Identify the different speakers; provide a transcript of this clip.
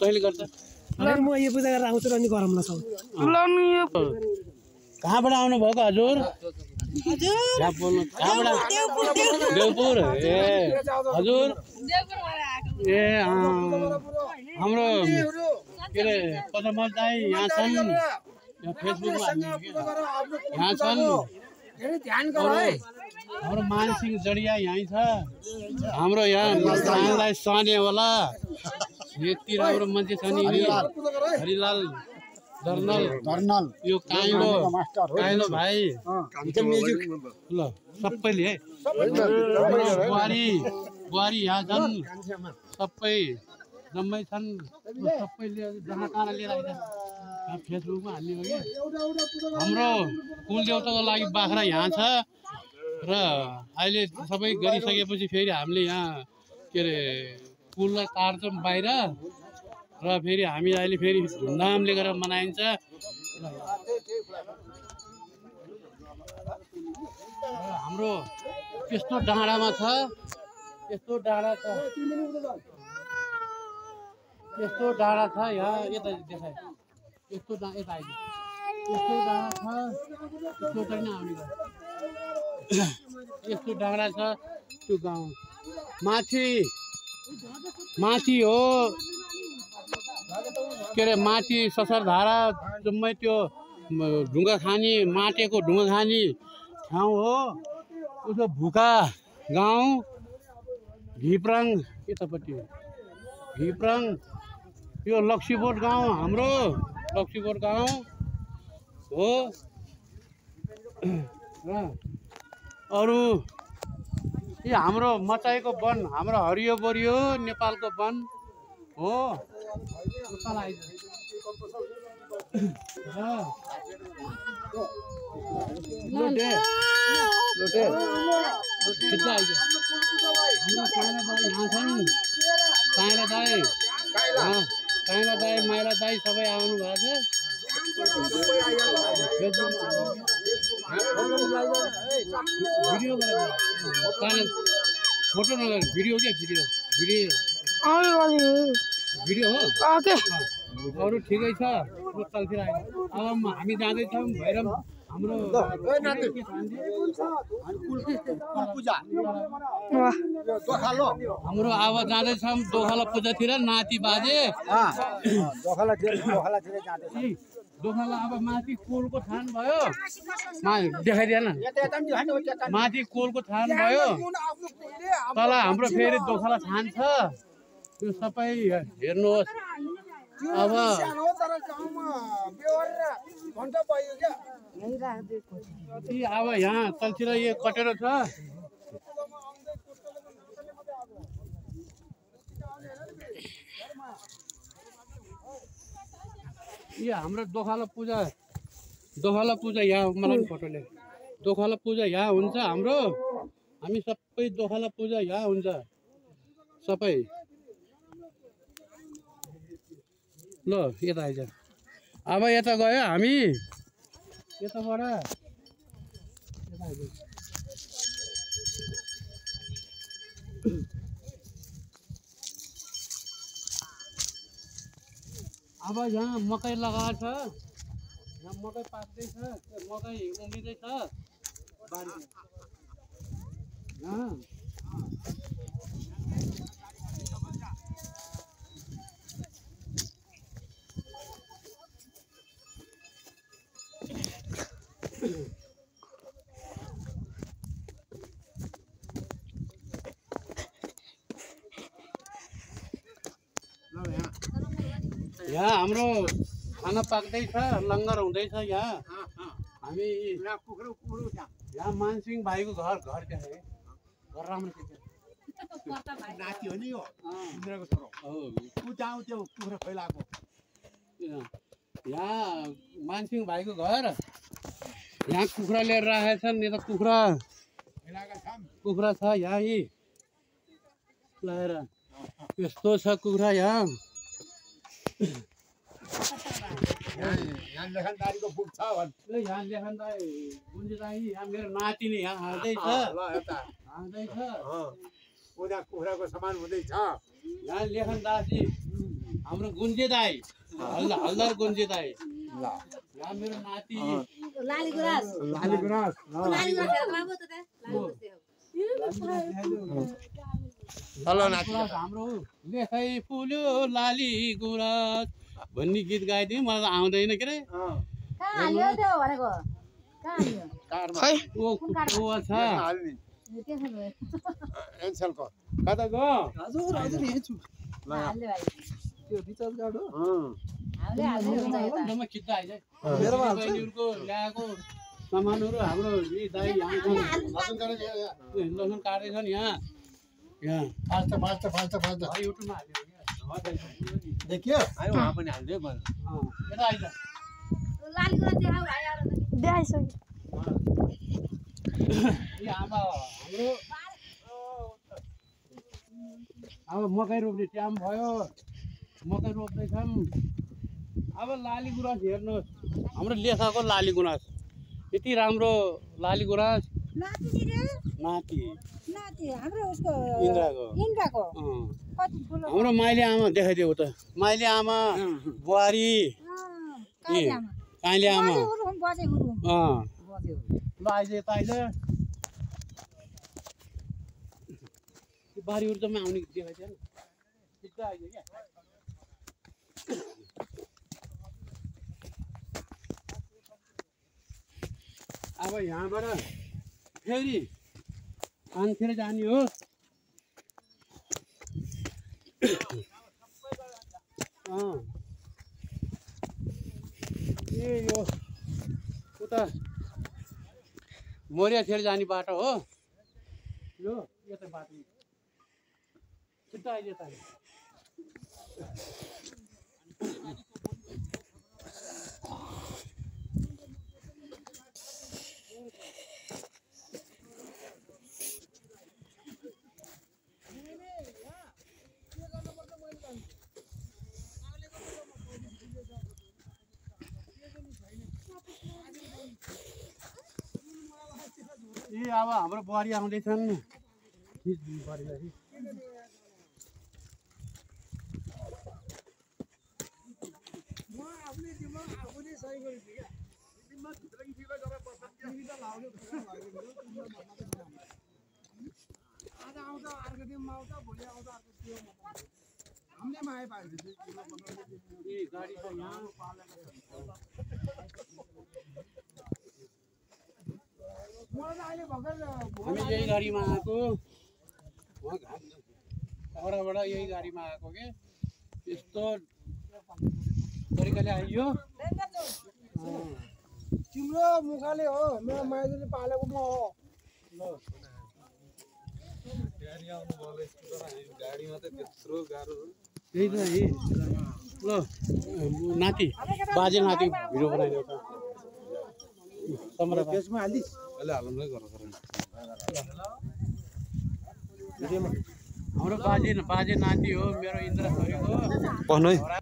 Speaker 1: कहिले गर्छ
Speaker 2: म यो पूजा गरेर आउँछु र अनि गरमला छ
Speaker 1: कहाँबाट आउनु भएको हजुर देवपुर ए हजुर ए हाम्रो के अरे पदमल दाई यहाँ छन् फेसबुकमा यहाँ छन् हाम्रो मानसिंह जडिया यहीँ छ हाम्रो यहाँ प्राणलाई सहनेवाला यति राम्रो मान्छे छ नि हरिलाल दर्नल यो काइलो भाइ ल सबैले है बुहारी यहाँ छन् सबै जम्मै छन् सबैले जहाँ कहाँ लिएर आइन्छ फेसबुकमा हाल्ने हो कि हाम्रो कुलदेवताको लागि बाख्रा यहाँ छ र अहिले सबै गरिसकेपछि फेरि हामीले यहाँ के अरे कुललाई काट्छौँ बाहिर र फेरि हामी अहिले फेरि धुमधामले गरेर मनाइन्छ हाम्रो यस्तो डाँडामा छ यस्तो डाँडा छ यहाँ यता देखाए यस्तो यता आइदियो यस्तो डाँडा छ यस्तो चाहिँ आउने गर्छ यस्तो डाँडा छ त्यो गाउँ माथि हो के अरे माथि ससरधारा जम्मै त्यो ढुङ्गा खानी माटेको ढुङ्गा खानी ठाउँ हो उसो भुका गाउँ घिप्राङ यतापट्टि घिप्राङ यो लक्ष्मीपुर गाउँ हाम्रो लक्ष्मीपुर गाउँ हो र अरू यो हाम्रो मचाएको वन हाम्रो हरियो बरियो नेपालको वन हो काइला दाई माइला दाई सबै आउनु भएको छ फोटो नगर भिडियो क्या भिडियो हो अरू ठिकै छ चलतिर आयो अब हामी जाँदैछौँ भैरम हाम्रो हाम्रो अब जाँदैछौँ दोखाला पूजातिर नाति बाजे दोखाला अब माथि कोलको थान भयो देखाइदिएन माथि कोलको थान भयो तल हाम्रो फेरि दोखाला थान छ त्यो सबै हेर्नुहोस् अब यहाँ तलतिर यो कटेरो छ यो हाम्रो दोखाला पूजा यहाँ मलाई फोटोले दोखाला पूजा यहाँ हुन्छ हाम्रो हामी सबै दोखाला पूजा यहाँ हुन्छ सबै ल यता आइज अब यता गयो हामी यताबाट यता आइज अब यहाँ मकै लगाएको छ यहाँ मकै पाक्दैछ मकै उम्रिँदैछ बारीमा यहाँ हाम्रो खाना पाक्दैछ लङ्गर हुँदैछ यहाँ हामी यहाँ मानसिंह भाइको घर क्या है घर राम्रो नाति हो नि यो इन्द्रको छोरो हो त्यो कुखुरा फैलाएको यहाँ मानसिंह भाइको घर यहाँ कुखुरा लिएर राखेका छन् यता कुखुरा छ यहाँ लगाएर यस्तो छ कुखुरा यहाँ यहाँ लेखनदारीको बुक छ यहाँ लेखनदारी यहाँ मेरो नाति नै यहाँ हाँदैछ कुखुराको सामान हुँदैछ यहाँ लेखनदासी हाम्रो गुन्जे दाई हल्दार गुन्जे दाई यहाँ मेरो नाति
Speaker 3: लाली गुराँस
Speaker 1: हाम्रो लेखै फुल्यो लाली गुराँस भन्ने गीत गाइदियो मलाई त आउँदैन के अरे कता गयो खिच्दा आइज बहिनीहरूको ल्याएको सामानहरू हाम्रो दाई लसुन काट्दैछ नि यहाँ युट्युबमा हाल्यो
Speaker 4: देखियो
Speaker 1: आयो उहाँ पनि हाल्दै भयो यता आइज आमा हाम्रो अब मकै रोप्ने टाइम भयो मकै रोप्दैछन् अब लाली गुराँस हेर्नुहोस् हाम्रो लेखाको लाली गुराँस यति राम्रो लाली गुराँस नाति इन्द्राको हाम्रो माइली आमा देखाइदियो त माइली आमा बुहारी काइली आमा ल आइज यता आइज बारीहरू त आउने देखाइदियो नि सिधा आइज क्या अब यहाँबाट फेरि कानखेर जाने हो ए यो उता मोरियाखेर जाने बाटो हो यो यता बाटो छिट्टो आइज यता ए अब हाम्रो बुहारी आउँदैछन् हामी यही गाडीमा आएको टाढाबाट यही गाडीमा आएको के यस्तो तरिकाले आइयो
Speaker 2: तिम्रो मुखाले हो मेरो माइजूले पालेको म हो
Speaker 1: त्यही त ल नाति बाजे नाति भिडियो बनाइदियो त त्यसमा हालिदिस् अहिले हाल्नुलाई हाम्रो बाजे नाति हो मेरो इन्द्र छोरीको